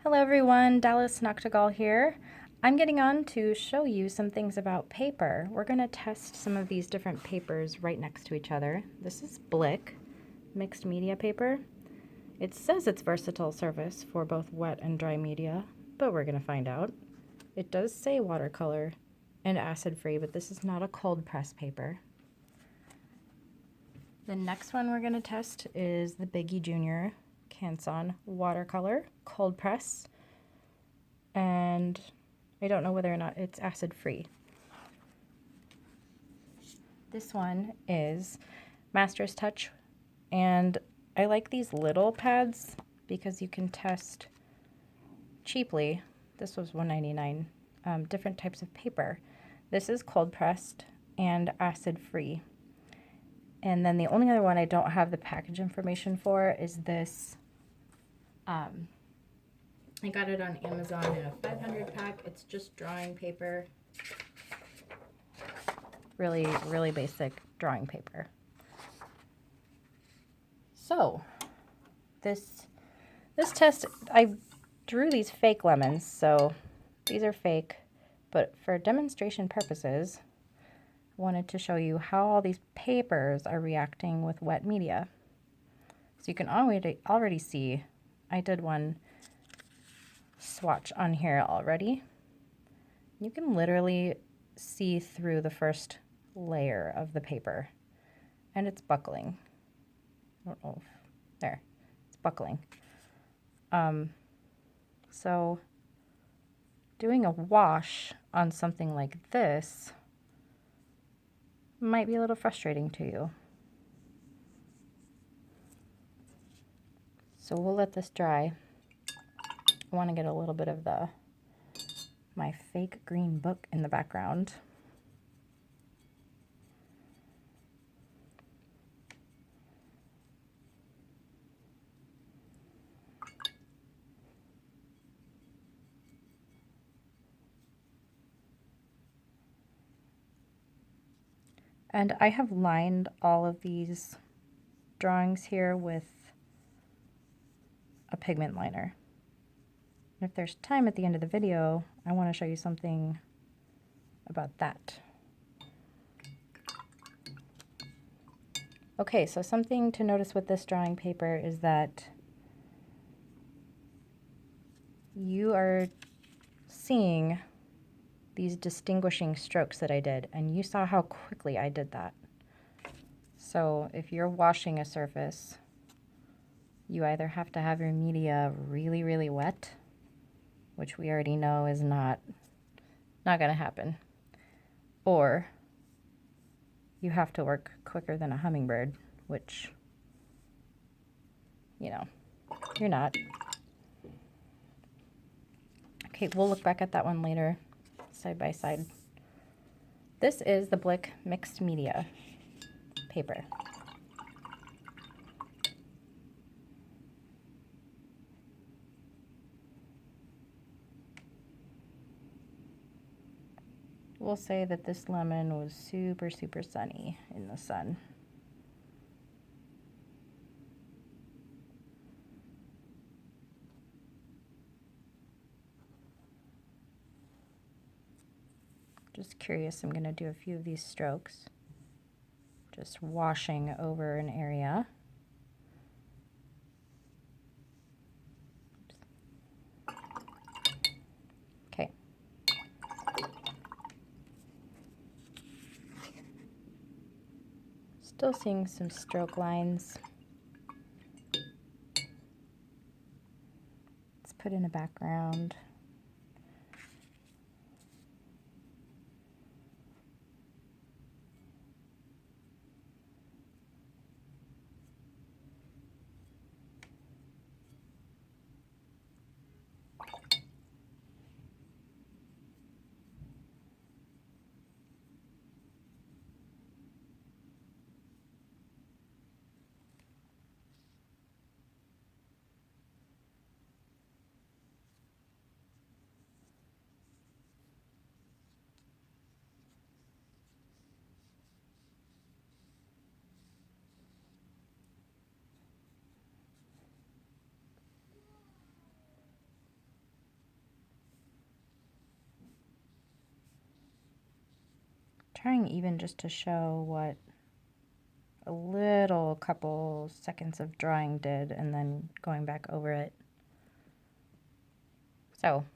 Hello everyone, Dallas Noctigal here. I'm getting on to show you some things about paper. We're going to test some of these different papers right next to each other. This is Blick mixed media paper. It says it's versatile surface for both wet and dry media, but we're going to find out. It does say watercolor and acid free, but this is not a cold press paper. The next one we're going to test is the Biggie Junior Canson watercolor cold press, and I don't know whether or not it's acid free. This one is Master's Touch, and I like these little pads because you can test cheaply. This was $1.99. Different types of paper. This is cold pressed and acid free. And then the only other one I don't have the package information for is this. I got it on Amazon in a 500 pack. It's just drawing paper. Really, really basic drawing paper. So, this test, I drew these fake lemons, so these are fake, but for demonstration purposes, I wanted to show you how all these papers are reacting with wet media. So you can already see, I did one swatch on here already. You can literally see through the first layer of the paper, and it's buckling. I don't know if, there, it's buckling. So doing a wash on something like this might be a little frustrating to you. So we'll let this dry. I want to get a little bit of my fake green book in the background. And I have lined all of these drawings here with a pigment liner. And if there's time at the end of the video, I want to show you something about that. Okay, so something to notice with this drawing paper is that you are seeing these distinguishing strokes that I did, and you saw how quickly I did that. So if you're washing a surface, you either have to have your media really, really wet, which we already know is not going to happen, or you have to work quicker than a hummingbird, which, you know, you're not. Okay, we'll look back at that one later, side by side. This is the Blick mixed media paper. We'll say that this lemon was super, super sunny in the sun. Just curious, I'm going to do a few of these strokes. Just washing over an area. Okay. Still seeing some stroke lines. Let's put in a background. trying even just to show what a couple seconds of drawing did and then going back over it. So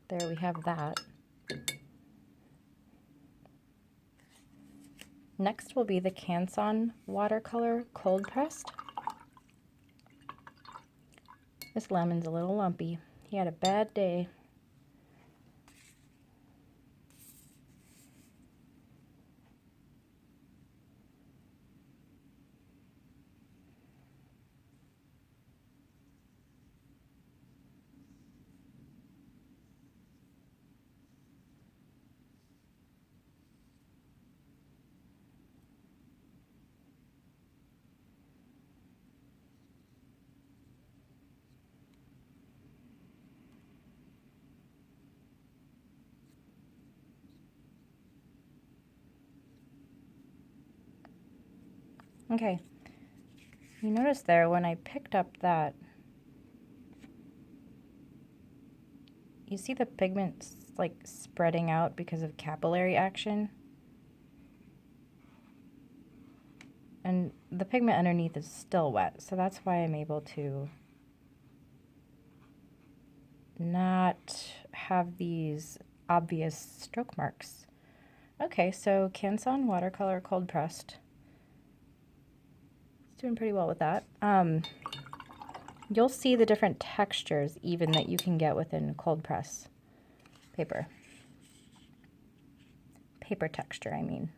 there we have that. Next will be the Canson watercolor cold pressed. This lemon's a little lumpy. He had a bad day. Okay, you notice there when I picked up that, you see the pigment's like spreading out because of capillary action? And the pigment underneath is still wet, so that's why I'm able to not have these obvious stroke marks. Okay, so Canson watercolor cold pressed. It's doing pretty well with that. You'll see the different textures even that you can get within cold press paper. Paper texture, I mean.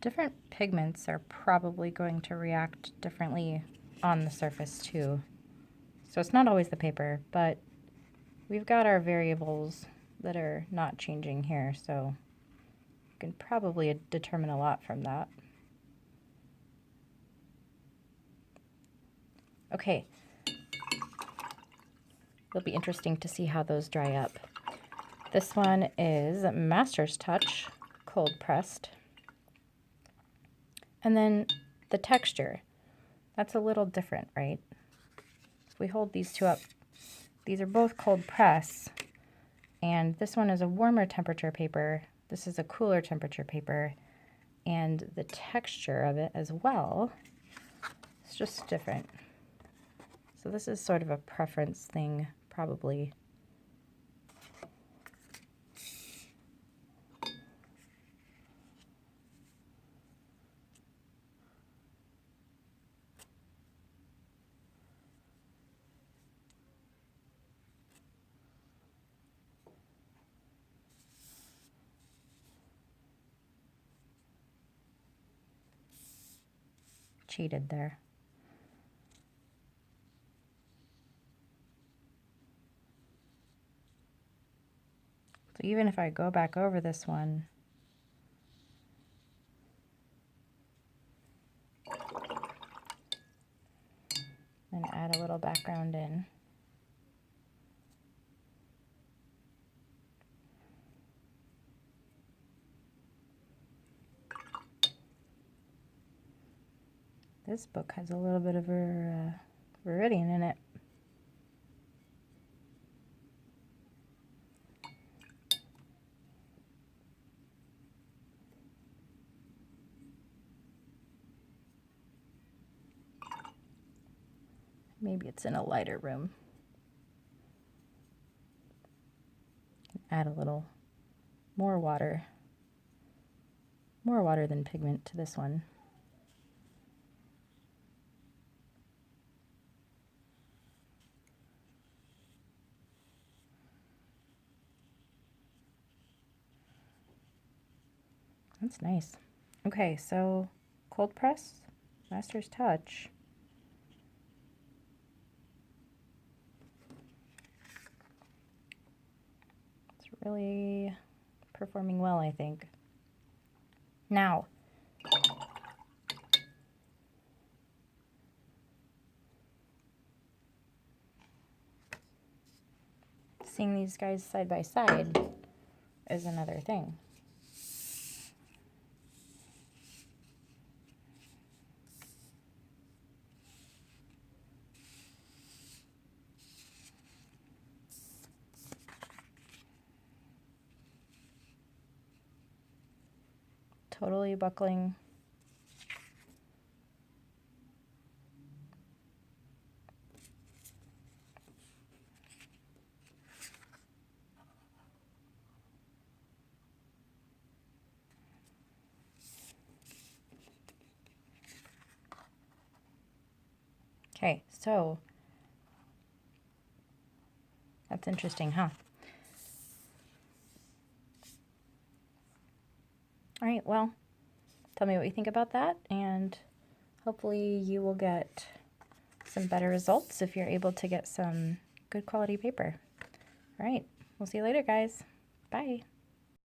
Different pigments are probably going to react differently on the surface too. So it's not always the paper, but we've got our variables that are not changing here, so you can probably determine a lot from that. Okay, it'll be interesting to see how those dry up. This one is Master's Touch cold pressed. And then the texture, that's a little different, right? If we hold these two up, these are both cold press, and this one is a warmer temperature paper, this is a cooler temperature paper, and the texture of it as well is just different. So this is sort of a preference thing, probably. Cheated there. So even if I go back over this one, and add a little background in, this book has a little bit of viridian in it. Maybe it's in a lighter room. Add a little more water than pigment to this one. That's nice. Okay, so cold press, Master's touch. It's really performing well, I think. Now, seeing these guys side by side is another thing. Totally buckling. Okay, so that's interesting, huh? All right, well, tell me what you think about that, and hopefully you will get some better results if you're able to get some good quality paper. All right, we'll see you later, guys. Bye.